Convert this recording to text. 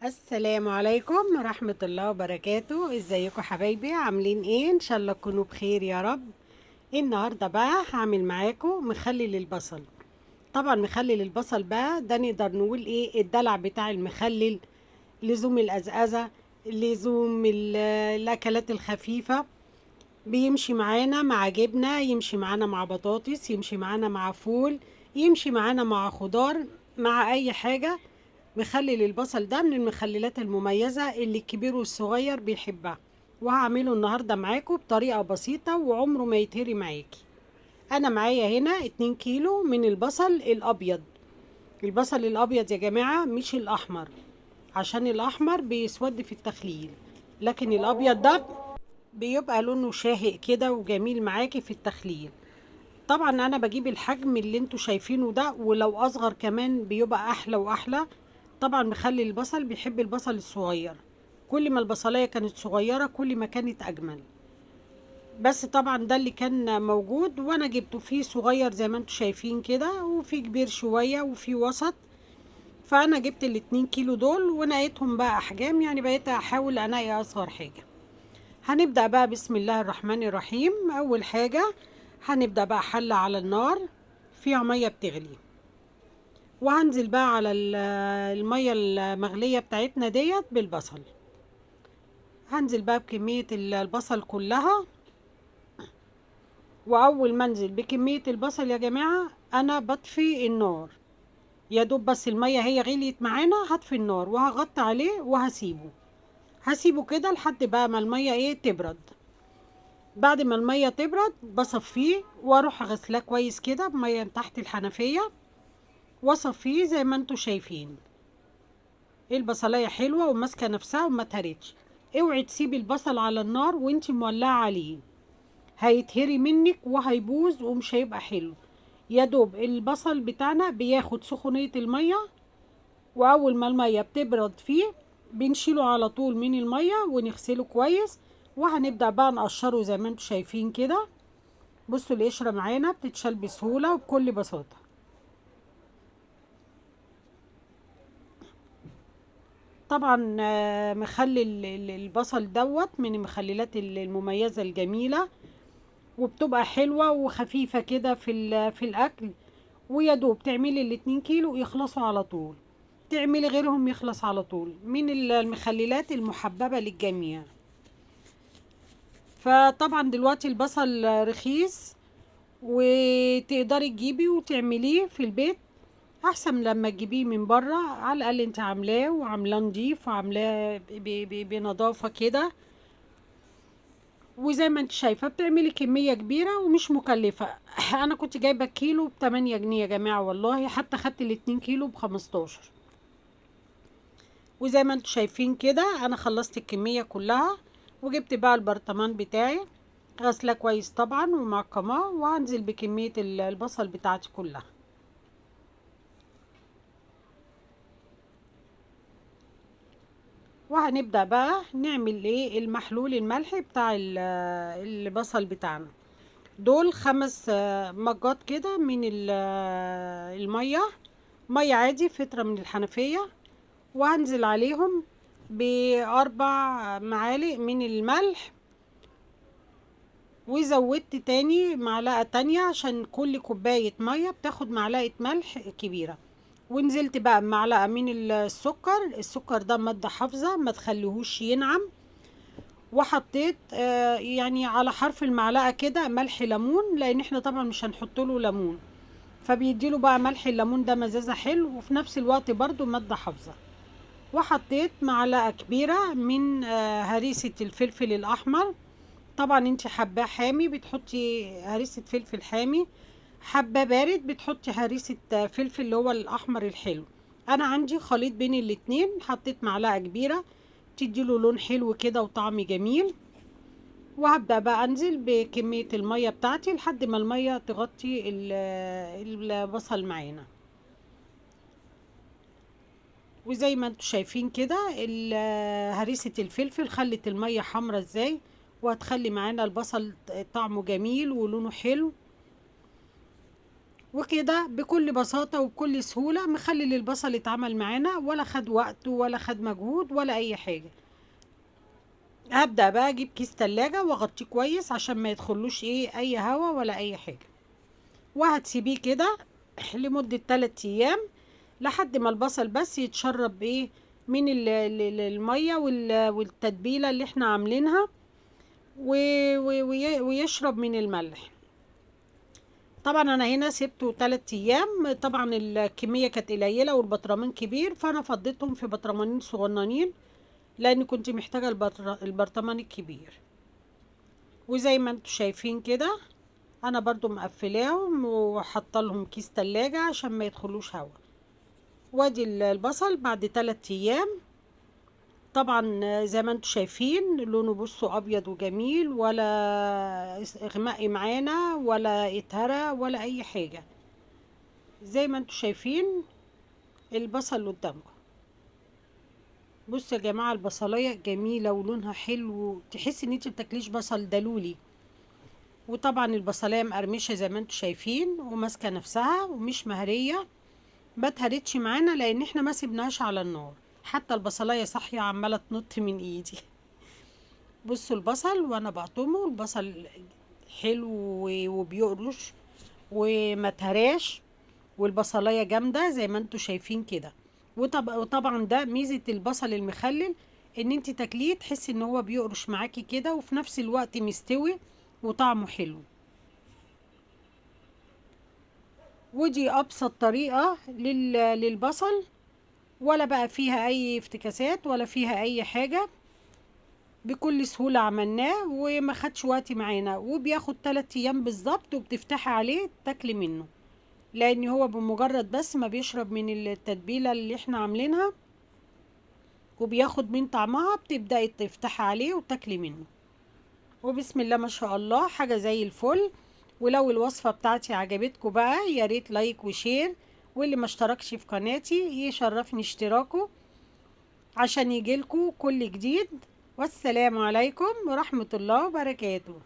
السلام عليكم ورحمة الله وبركاته. ازيكم حبايبي؟ عاملين ايه؟ ان شاء الله تكونوا بخير يا رب. النهاردة بقى هعمل معاكم مخلل البصل. طبعا مخلل البصل بقى ده نقدر نقول ايه الدلع بتاع المخلل. لزوم الأزأزة، لزوم الأكلات الخفيفة. بيمشي معانا مع جبنة، يمشي معانا مع بطاطس، يمشي معانا مع فول، يمشي معانا مع خضار، مع أي حاجة. مخلل البصل ده من المخللات المميزة اللي الكبير والصغير بيحبها. وهعمله النهاردة معاكم بطريقة بسيطة وعمره ما يتهري معاكي. أنا معايا هنا 2 كيلو من البصل الأبيض. البصل الأبيض يا جماعة مش الأحمر، عشان الأحمر بيسود في التخليل، لكن الأبيض ده بيبقى لونه شاهق كده وجميل معاكي في التخليل. طبعا انا بجيب الحجم اللي انتوا شايفينه ده، ولو اصغر كمان بيبقى احلى واحلى. طبعا مخلي البصل بيحب البصل الصغير. كل ما البصلايه كانت صغيره كل ما كانت اجمل. بس طبعا ده اللي كان موجود وانا جبته، فيه صغير زي ما انتوا شايفين كده، وفي كبير شويه وفي وسط. فانا جبت الاتنين كيلو دول ونقيتهم بقى احجام، يعني بقيت احاول انقي اصغر حاجه. هنبدأ بقى بسم الله الرحمن الرحيم. أول حاجة هنبدأ بقى حلة على النار فيها مية بتغلي، وهنزل بقى على المية المغلية بتاعتنا ديت بالبصل. هنزل بقى بكمية البصل كلها. وأول ما انزل بكمية البصل يا جماعة أنا بطفي النار. يا دوب بس المية هي غليت معانا هطفي النار وهغطي عليه وهسيبه كده لحد بقى ما المية ايه تبرد. بعد ما المية تبرد بصفيه واروح غسلاه كويس كده بمية من تحت الحنفية، واصفيه زي ما انتوا شايفين. البصلاية حلوة وماسكة نفسها وما تهرتش. اوعي تسيبي البصل على النار وانتي مولعة عليه، هيتهري منك وهيبوظ ومش هيبقى حلو. يا دوب البصل بتاعنا بياخد سخونية المية، واول ما المية بتبرد فيه بنشيله على طول من المية ونغسله كويس. وهنبدأ بقى نقشره زي ما انتوا شايفين كده. بصوا القشرة معانا بتتشال بسهولة وبكل بساطة. طبعا مخلل البصل دوت من المخللات المميزة الجميلة، وبتبقى حلوة وخفيفة كده في الأكل. ويا دوب تعملي الاتنين كيلو يخلصوا على طول، تعملي غيرهم يخلص على طول. من المخللات المحببة للجميع. فطبعا دلوقتي البصل رخيص، وتقدري تجيبي وتعمليه في البيت احسن لما تجيبيه من بره. على الاقل انت عاملاه وعاملاه نضيف وعاملاه بنظافه كده. وزي ما انت شايفه بتعملي كميه كبيره ومش مكلفه. انا كنت جايبه كيلو ب8 جنيه يا جماعه، والله حتى خدت الاتنين كيلو ب15. وزي ما انتوا شايفين كده انا خلصت الكميه كلها. وجبت بقى البرطمان بتاعي، غسله كويس طبعا ومعقماه، وهنزل بكميه البصل بتاعتي كلها. وهنبدأ بقى نعمل ايه المحلول الملح بتاع البصل بتاعنا. دول 5 مجات كده من المية، مية عادي فترة من الحنفية. وهنزل عليهم ب4 معالق من الملح. وزودت تاني معلقة تانية عشان كل كوباية مية بتاخد معلقة ملح كبيرة. ونزلت بقى بمعلقة من السكر ده مادة حافظة ما تخليهوش ينعم. وحطيت يعني على حرف المعلقة كده ملح ليمون، لان احنا طبعا مش هنحط له ليمون، فبيديله بقى ملح الليمون ده مزازة حلو وفي نفس الوقت برضو مادة حافظة. وحطيت معلقة كبيرة من هريسة الفلفل الأحمر. طبعا انت حباه حامي بتحطي هريسة فلفل حامي، حباه بارد بتحطي هريسة فلفل اللي هو الأحمر الحلو. أنا عندي خليط بين الاتنين، حطيت معلقة كبيرة تديله لون حلو كده وطعم جميل. وهبدأ بقى انزل بكمية المية بتاعتي لحد ما المية تغطي البصل معانا. وزي ما انتوا شايفين كده هريسة الفلفل خلت المية حمرة ازاي، وهتخلي معانا البصل طعمه جميل ولونه حلو. وكده بكل بساطة وبكل سهولة مخلي البصل يتعمل معانا، ولا خد وقت ولا خد مجهود ولا اي حاجة. هبدأ بقى اجيب كيس تلاجة واغطيه كويس عشان ما يدخلوش اي هوا ولا اي حاجة، وهتسيبيه كده لمدة 3 ايام لحد ما البصل بس يتشرب من المية والتتبيلة اللي احنا عاملينها، ويشرب من الملح. طبعا انا هنا سبته 3 ايام، طبعا الكمية كانت قليلة والبطرمان كبير، فانا فضيتهم في بطرمانين صغننين لان كنت محتاجة البرطمان الكبير. وزي ما انتوا شايفين كده انا برضو مقفلاهم وحاطه لهم كيس تلاجة عشان ما يدخلوش هوا. وادي البصل بعد 3 ايام، طبعا زي ما انتوا شايفين لونه بصوا ابيض وجميل، ولا اغمقي معانا ولا اتهرى ولا اي حاجة. زي ما انتوا شايفين البصل اللي قدامكم. بصوا يا جماعة البصلاية جميلة ولونها حلو، تحس ان انت بتاكليش بصل دلولي. وطبعا البصلاية مقرمشة زي ما انتوا شايفين وماسكة نفسها ومش مهرية، ما اتهرتش معانا لان احنا ما سيبناهاش على النار، حتى البصلاية صاحية عمالة تنط من ايدي. بصوا البصل وانا بقطمه، البصل حلو وبيقرش وما اتهراش، والبصلايه جامده زي ما انتوا شايفين كده. وطبعا ده ميزه البصل المخلل، ان انت تاكليه تحسي ان هو بيقرش معاكي كده وفي نفس الوقت مستوي وطعمه حلو. ودي ابسط طريقه للبصل، ولا بقى فيها اي افتكاسات ولا فيها اي حاجه، بكل سهولة عملناه وما خدش وقت معانا، وبياخد 3 ايام بالظبط، وبتفتحي عليه تاكلي منه، لان هو بمجرد بس ما بيشرب من التتبيلة اللي احنا عاملينها وبياخد من طعمها بتبدأي تفتحي عليه وتاكلي منه. وبسم الله ما شاء الله حاجة زي الفل. ولو الوصفة بتاعتي عجبتكم بقى يا ريت لايك وشير، واللي ما اشتركش في قناتي يشرفني اشتراكه عشان يجيلكوا كل جديد. والسلام عليكم ورحمة الله وبركاته.